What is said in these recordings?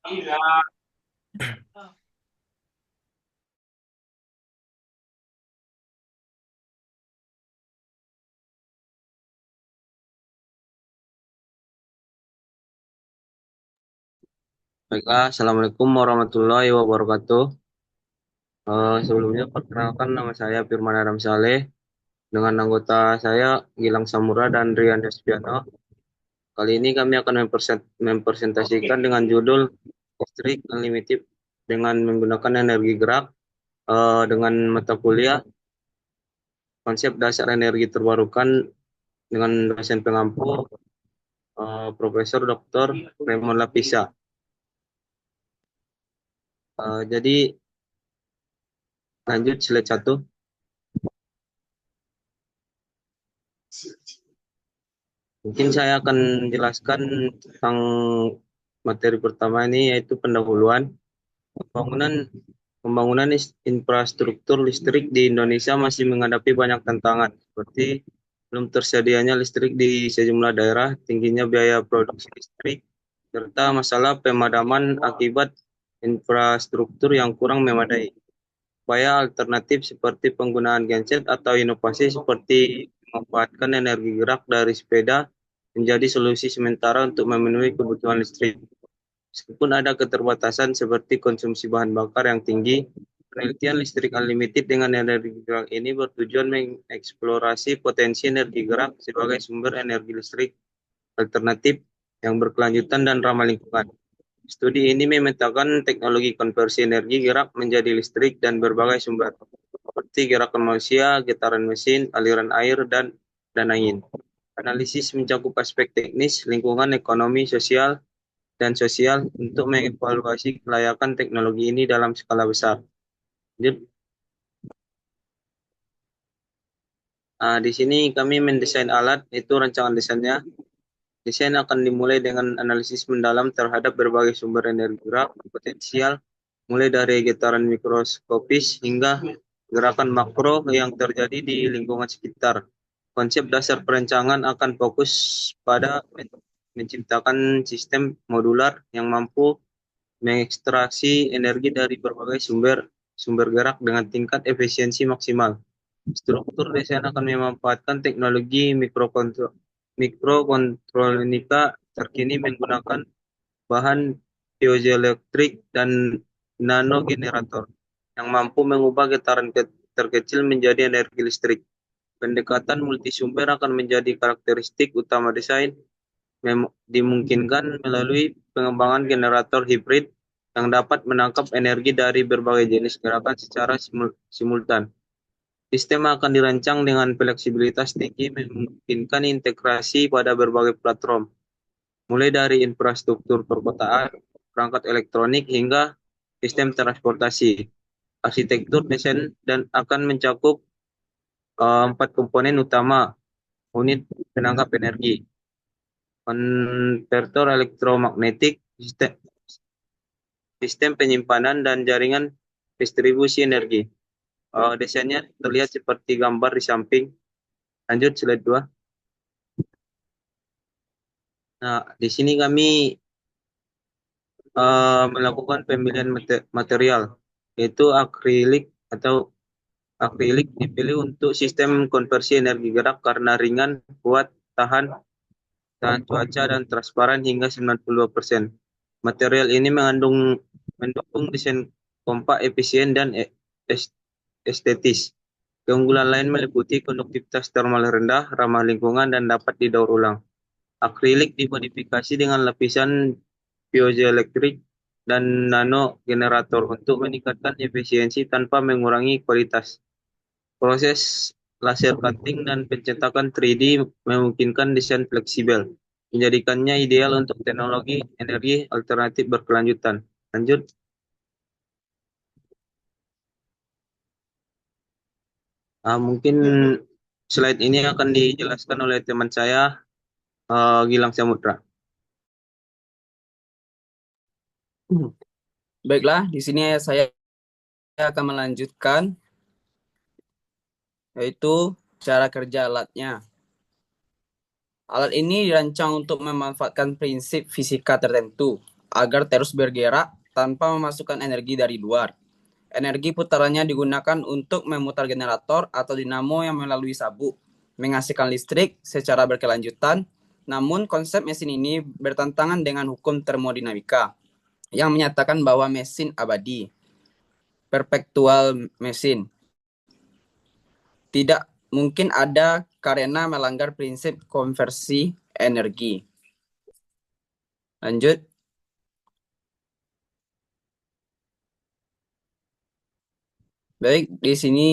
Baiklah, Assalamualaikum warahmatullahi wabarakatuh. Sebelumnya perkenalkan nama saya Firman Adam Saleh dengan anggota saya Gilang Samura dan Rian Despiano. Kali ini kami akan mempresentasikan dengan judul Listrik Unlimited dengan menggunakan energi gerak dengan mata kuliah konsep dasar energi terbarukan dengan dosen pengampu Profesor Dr. Raymond Lapisa. Jadi lanjut slide 1. Mungkin saya akan menjelaskan tentang materi pertama ini yaitu pendahuluan. Pembangunan pembangunan infrastruktur listrik di Indonesia masih menghadapi banyak tantangan seperti belum tersedianya listrik di sejumlah daerah, tingginya biaya produksi listrik, serta masalah pemadaman akibat infrastruktur yang kurang memadai. Upaya alternatif seperti penggunaan genset atau inovasi seperti memanfaatkan energi gerak dari sepeda menjadi solusi sementara untuk memenuhi kebutuhan listrik. Meskipun ada keterbatasan seperti konsumsi bahan bakar yang tinggi, penelitian listrik unlimited dengan energi gerak ini bertujuan mengeksplorasi potensi energi gerak sebagai sumber energi listrik alternatif yang berkelanjutan dan ramah lingkungan. Studi ini memetakan teknologi konversi energi gerak menjadi listrik dan berbagai sumber, seperti gerakan manusia, getaran mesin, aliran air, dan angin. Analisis mencakup aspek teknis, lingkungan, ekonomi, sosial untuk mengevaluasi kelayakan teknologi ini dalam skala besar. Jadi, di sini kami mendesain alat, itu rancangan desainnya. Desain akan dimulai dengan analisis mendalam terhadap berbagai sumber energi gerak potensial, mulai dari getaran mikroskopis hingga gerakan makro yang terjadi di lingkungan sekitar. Konsep dasar perencanaan akan fokus pada menciptakan sistem modular yang mampu mengekstraksi energi dari berbagai sumber gerak dengan tingkat efisiensi maksimal. Struktur desain akan memanfaatkan teknologi mikrokontronika terkini menggunakan bahan piezoelektrik dan nanogenerator yang mampu mengubah getaran terkecil menjadi energi listrik. Pendekatan multisumber akan menjadi karakteristik utama desain, dimungkinkan melalui pengembangan generator hibrid yang dapat menangkap energi dari berbagai jenis gerakan secara simultan. Sistem akan dirancang dengan fleksibilitas tinggi, memungkinkan integrasi pada berbagai platform, mulai dari infrastruktur perkotaan, perangkat elektronik, hingga sistem transportasi. Arsitektur desain dan akan mencakup 4 komponen utama: unit penangkap energi, konverter elektromagnetik, sistem penyimpanan, dan jaringan distribusi energi. Desainnya terlihat seperti gambar di samping. Lanjut slide 2. Nah, di sini kami melakukan pemilihan material, yaitu akrilik dipilih untuk sistem konversi energi gerak karena ringan, kuat, tahan tahan cuaca, dan transparan hingga 92%. Material ini mendukung desain kompak, efisien, dan estetis. Keunggulan lain meliputi konduktivitas termal rendah, ramah lingkungan, dan dapat didaur ulang. Akrilik dimodifikasi dengan lapisan piezoelektrik dan nano generator untuk meningkatkan efisiensi tanpa mengurangi kualitas. Proses laser cutting dan pencetakan 3D memungkinkan desain fleksibel, menjadikannya ideal untuk teknologi energi alternatif berkelanjutan. Lanjut. Mungkin slide ini akan dijelaskan oleh teman saya, Gilang Samudra. Baiklah, di sini saya akan melanjutkan yaitu cara kerja alatnya. Alat ini dirancang untuk memanfaatkan prinsip fisika tertentu. agar terus bergerak tanpa memasukkan energi dari luar. Energi putarannya digunakan untuk memutar generator atau dinamo yang melalui sabuk, menghasilkan listrik secara berkelanjutan. Namun konsep mesin ini bertentangan dengan hukum termodinamika yang menyatakan bahwa mesin abadi, perpetual mesin, tidak mungkin ada karena melanggar prinsip konversi energi. Lanjut. Baik, di sini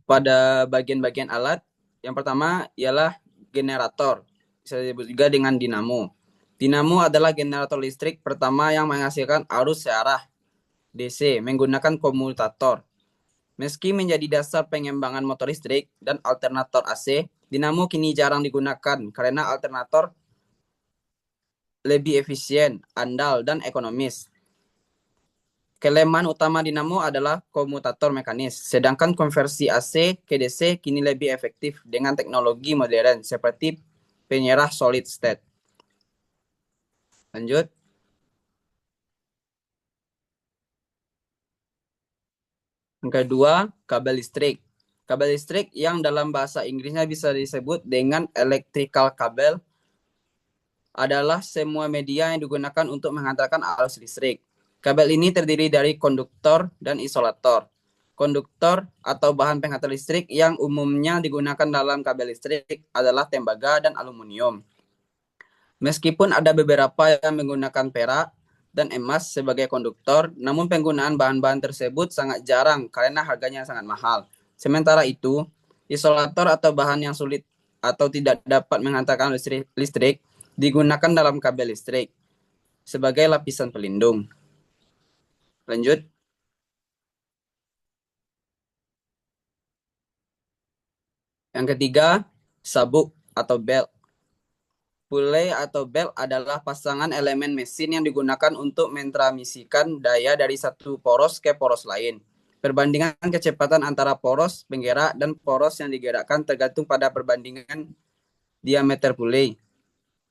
pada bagian-bagian alat, yang pertama ialah generator, bisa disebut juga dengan dinamo. Dinamo adalah generator listrik pertama yang menghasilkan arus searah DC menggunakan komutator. Meski menjadi dasar pengembangan motor listrik dan alternator AC, dinamo kini jarang digunakan karena alternator lebih efisien, andal, dan ekonomis. Kelemahan utama dinamo adalah komutator mekanis, sedangkan konversi AC ke DC kini lebih efektif dengan teknologi modern seperti penyerah solid state. Lanjut. Yang kedua, kabel listrik. Kabel listrik yang dalam bahasa Inggrisnya bisa disebut dengan electrical kabel adalah semua media yang digunakan untuk menghantarkan arus listrik. Kabel ini terdiri dari konduktor dan isolator. Konduktor atau bahan penghantar listrik yang umumnya digunakan dalam kabel listrik adalah tembaga dan aluminium. Meskipun ada beberapa yang menggunakan perak dan emas sebagai konduktor, namun penggunaan bahan-bahan tersebut sangat jarang karena harganya sangat mahal. Sementara itu, isolator atau bahan yang sulit atau tidak dapat menghantarkan listrik digunakan dalam kabel listrik sebagai lapisan pelindung. Lanjut. Yang ketiga, sabuk atau belt. Pulley atau belt adalah pasangan elemen mesin yang digunakan untuk mentransmisikan daya dari satu poros ke poros lain. Perbandingan kecepatan antara poros penggerak dan poros yang digerakkan tergantung pada perbandingan diameter pulley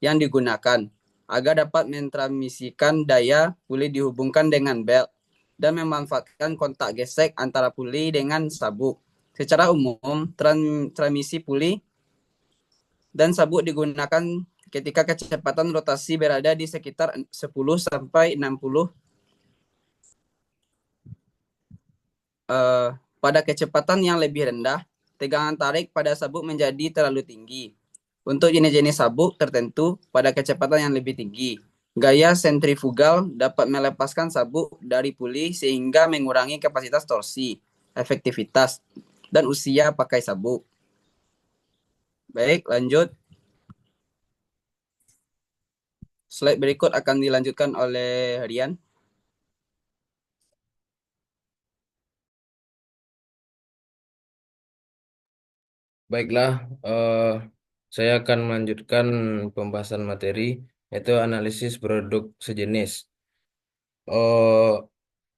yang digunakan. Agar dapat mentransmisikan daya, pulley dihubungkan dengan belt dan memanfaatkan kontak gesek antara pulley dengan sabuk. Secara umum, transmisi pulley dan sabuk digunakan ketika kecepatan rotasi berada di sekitar 10 sampai 60 pada kecepatan yang lebih rendah, tegangan tarik pada sabuk menjadi terlalu tinggi. Untuk jenis-jenis sabuk tertentu pada kecepatan yang lebih tinggi, gaya sentrifugal dapat melepaskan sabuk dari puli sehingga mengurangi kapasitas torsi, efektivitas, dan usia pakai sabuk. Baik, lanjut. Slide berikut akan dilanjutkan oleh Rian. Baiklah, saya akan melanjutkan pembahasan materi, yaitu analisis produk sejenis. Eh,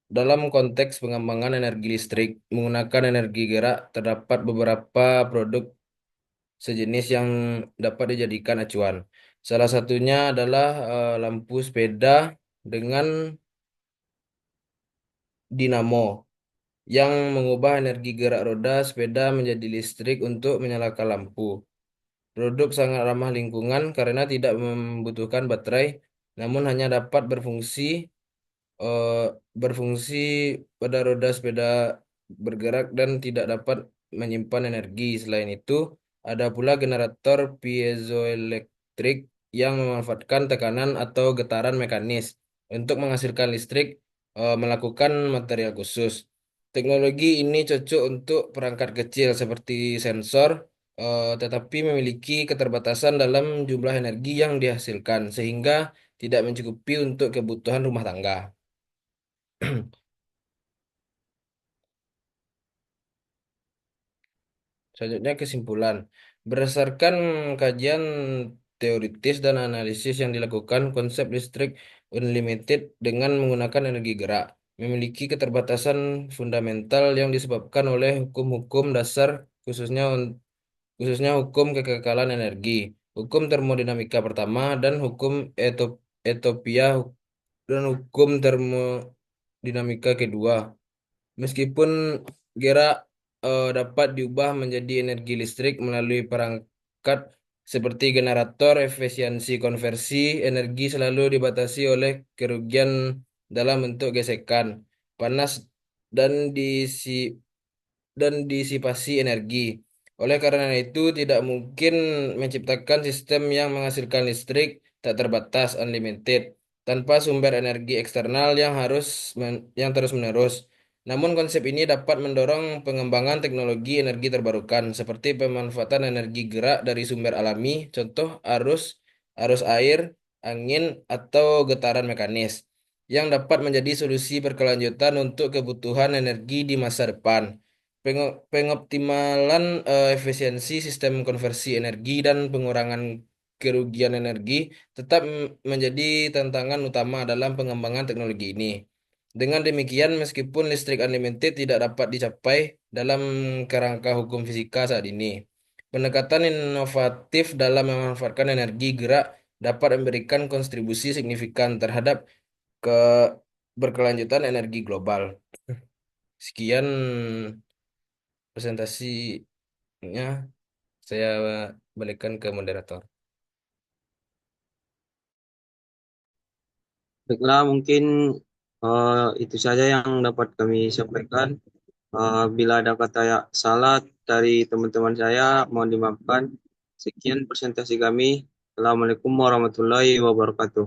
dalam konteks pengembangan energi listrik menggunakan energi gerak, terdapat beberapa produk sejenis yang dapat dijadikan acuan. Salah satunya adalah lampu sepeda dengan dinamo yang mengubah energi gerak roda sepeda menjadi listrik untuk menyalakan lampu. Produk sangat ramah lingkungan karena tidak membutuhkan baterai, namun hanya dapat eh, berfungsi pada roda sepeda bergerak dan tidak dapat menyimpan energi. Selain itu, ada pula generator piezoelektrik yang memanfaatkan tekanan atau getaran mekanis untuk menghasilkan listrik melakukan material khusus. Teknologi ini cocok untuk perangkat kecil seperti sensor, tetapi memiliki keterbatasan dalam jumlah energi yang dihasilkan, sehingga tidak mencukupi untuk kebutuhan rumah tangga. Selanjutnya kesimpulan. Berdasarkan kajian teoritis dan analisis yang dilakukan, konsep listrik unlimited dengan menggunakan energi gerak memiliki keterbatasan fundamental yang disebabkan oleh hukum-hukum dasar khususnya hukum kekekalan energi, hukum termodinamika pertama, dan hukum Ethiopia dan hukum termodinamika kedua. Meskipun gerak dapat diubah menjadi energi listrik melalui perangkat seperti generator, efisiensi konversi energi selalu dibatasi oleh kerugian dalam bentuk gesekan, panas, dan disipasi energi. Oleh karena itu, tidak mungkin menciptakan sistem yang menghasilkan listrik tak terbatas unlimited tanpa sumber energi eksternal yang terus-menerus. Namun konsep ini dapat mendorong pengembangan teknologi energi terbarukan seperti pemanfaatan energi gerak dari sumber alami, contoh arus air, angin, atau getaran mekanis, yang dapat menjadi solusi berkelanjutan untuk kebutuhan energi di masa depan. Pengoptimalan efisiensi sistem konversi energi dan pengurangan kerugian energi tetap menjadi tantangan utama dalam pengembangan teknologi ini. Dengan demikian, meskipun listrik unlimited tidak dapat dicapai dalam kerangka hukum fisika saat ini, pendekatan inovatif dalam memanfaatkan energi gerak dapat memberikan kontribusi signifikan terhadap ke berkelanjutan energi global. Sekian presentasinya, saya balikkan ke moderator. Baiklah, mungkin itu saja yang dapat kami sampaikan. Bila ada kata yang salah dari teman-teman saya, mohon dimaafkan. Sekian presentasi kami. Assalamualaikum warahmatullahi wabarakatuh.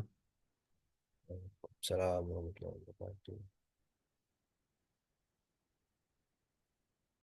Assalamualaikum warahmatullahi wabarakatuh.